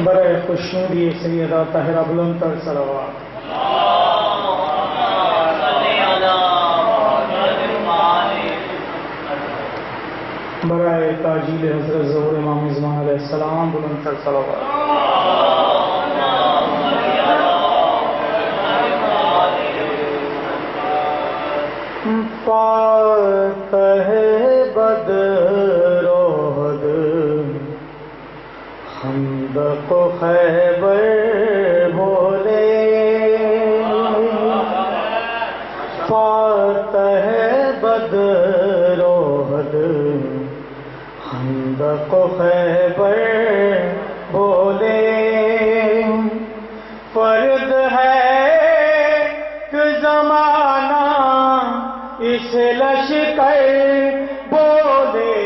برائے خوشنودی سیدہ طاہرہ بلند تر صلوات۔ برائے تاجیل حضرت ظہور امام زمان علیہ السلام بلند تر صلوات۔ فاتح بدر احد خندق و خیبر بولے، فاتح بدر احد خندق و خیبر بولے، فرد ہے کہ زمانہ اس لشکر بولے،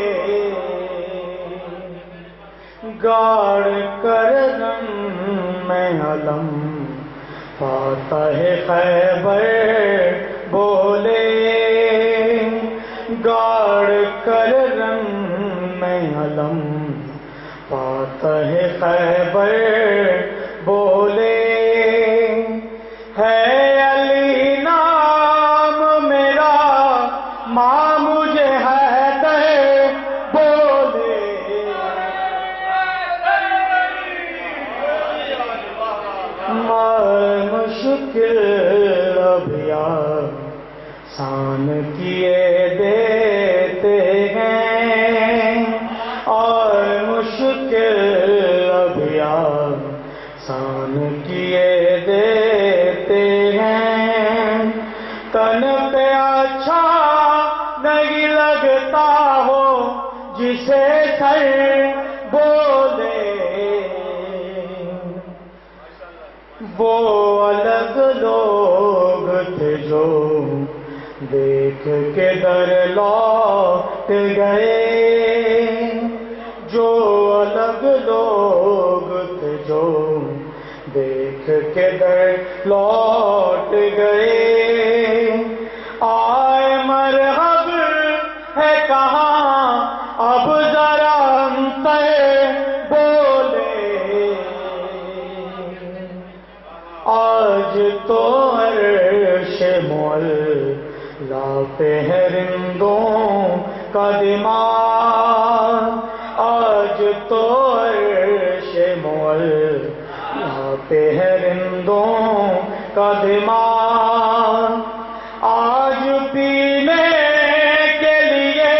گاڑ کر غم میں علم فاتح خیبر بولے، گاڑ کر غم میں علم فاتح خیبر بولے، ہے علی نام میرا ماں مجھے حیدر بولے، مشکل اب آسان کیے دیتے ہیں، اور مشکل اب آسان کیے دیتے ہیں، تن پہ اچھا نہیں لگتا ہو جسے سر بولے، وہ الگ لوگ تھے جو دیکھ کے در لوٹ گئے، جو الگ لوگ تھے جو دیکھ کے در لوٹ گئے، آئے مرحب ہے کہاں اب ذرا انتر بولے، آج تو عرش معلا پہ ہے رندوں کا دماغ، آج تو عرش معلا پہ ہے رندوں کا دماغ، آج پینے کے لیے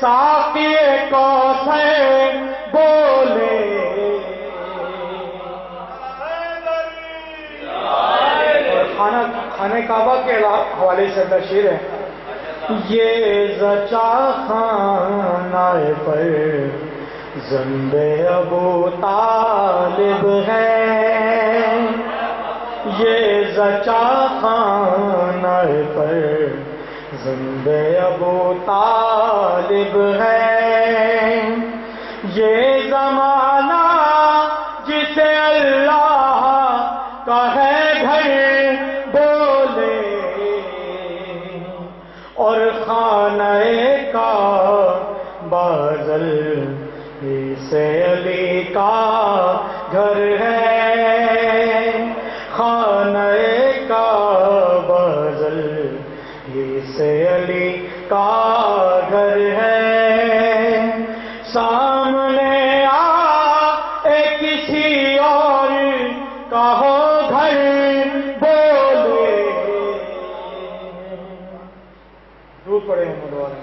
ساقی کوثر بولے، خانہ کعبہ کے حوالے سے تشہیر ہے، یہ زچا خانہ پر زند ابو طالب ہے، یہ زچا خانہ پر زند ابو طالب ہے، یہ زمانہ جسے اللہ کا ہے گھر بولے، اور خانہ کا بازل سے علی کا گھر ہے، خانہ کا بازل سے علی کا گھر ہے، سامنے آئے کسی اور کا ہو گھر بولے، درود پڑھے محمد والے۔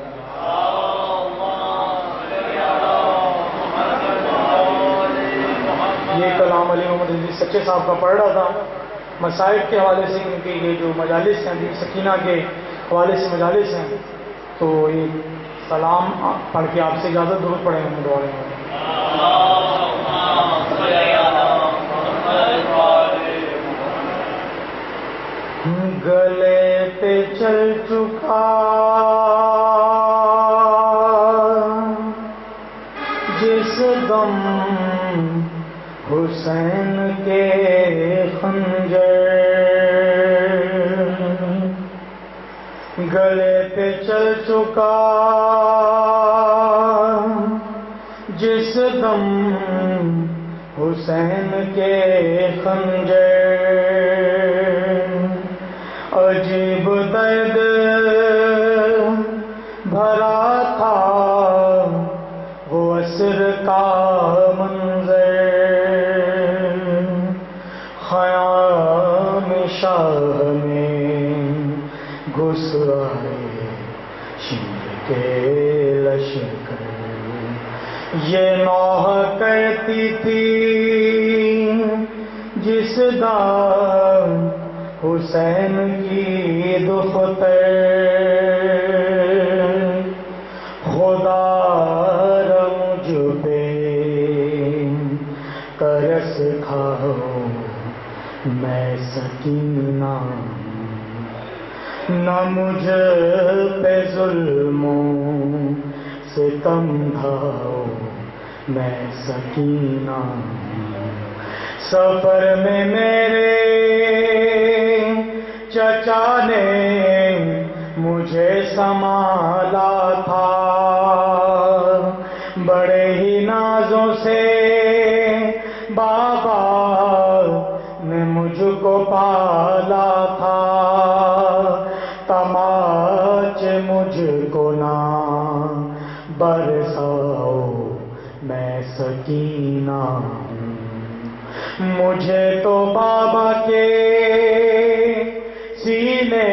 یہ کلام علی محمد عزیز سچے صاحب کا پڑھ رہا تھا، مسائل کے حوالے سے، کیونکہ یہ جو مجالس ہیں دی سکینہ کے حوالے سے مجالس ہیں، تو یہ سلام پڑھ کے آپ سے اجازت درود پڑھیں محمد والے۔ گلے پہ چل چکا جس دم حسین کے خنجر، گلے پہ چل چکا جس دم حسین کے خنجر، عجیب درد بھرا تھا وہ عصر کا منظر، خیام شاہ میں گھس آئے شیر کے لشکر، یہ نوح کہتی تھی جس دار حسین کی دختر، خدا را مجھ پہ ترس کھاؤ میں سکینہ، نہ مجھ پہ ظلم و ستم ڈھاؤ میں سکینہ، سفر میں میرے چچا نے مجھے سنبھالا تھا، بڑے ہی نازوں سے بابا نے مجھ کو پالا تھا، تماچے مجھ کو نہ برساؤ میں سکینہ، مجھے تو بابا کے سینے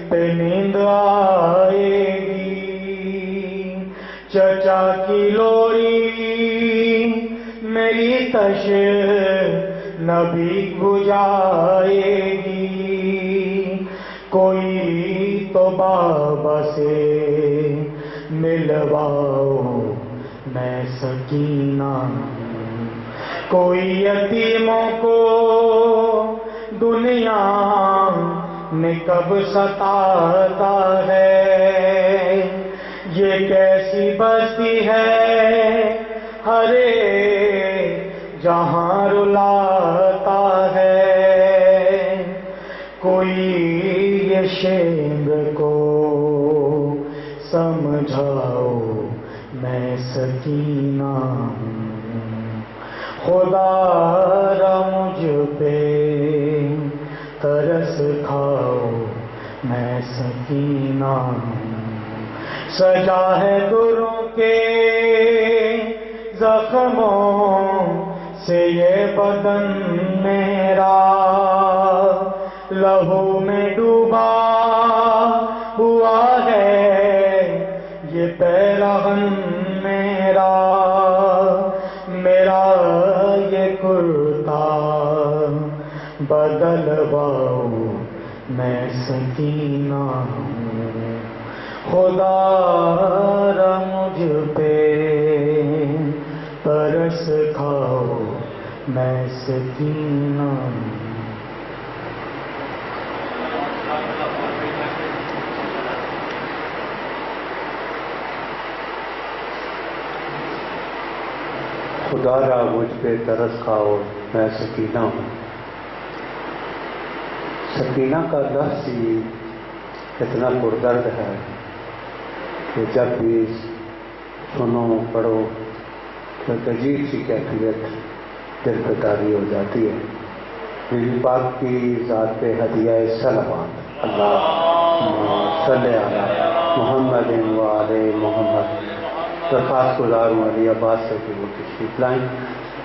پہ نیند آئے گی، چچا کی لوری میری تشنبی بجھائے گی، کوئی تو بابا سے ملواؤ میں سکینہ، کوئی یتیموں کو دنیا میں کب ستاتا ہے، یہ کیسی بستی ہے ہر جہاں رلاتا ہے، کوئی یہ شینگ کو سمجھاؤ میں سکینہ، خدا را مجھ پہ ترس کھاؤ میں سکینہ، سجا ہے دروں کے زخموں سے یہ بدن میرا، لہو میں ڈوبا ہوا ہے یہ پیرہن میرا، میرا یہ کرتا بدلواؤ میں سکینہ، خدا را مجھ پہ ترس کھاؤ میں سکینہ۔ خدا را مجھ پہ ترس کھاؤ میں سکینہ ہوں۔ سکینہ کا لفظ ہی اتنا پردرد ہے کہ جب بھی سنو پڑھو تو عجیب سی کیفیت دل پہ طاری ہو جاتی ہے۔ نبی پاک کی ذات پہ ہدیہ صلوات، اللہم صلی علی محمد و آل محمد۔ درخواست گزار ہوں علی عباس سے کہ وہ تشریف لائیں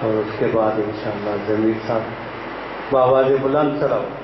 اور اس کے بعد انشاءاللہ ضمیر صاحب بآواز بلند صلوات۔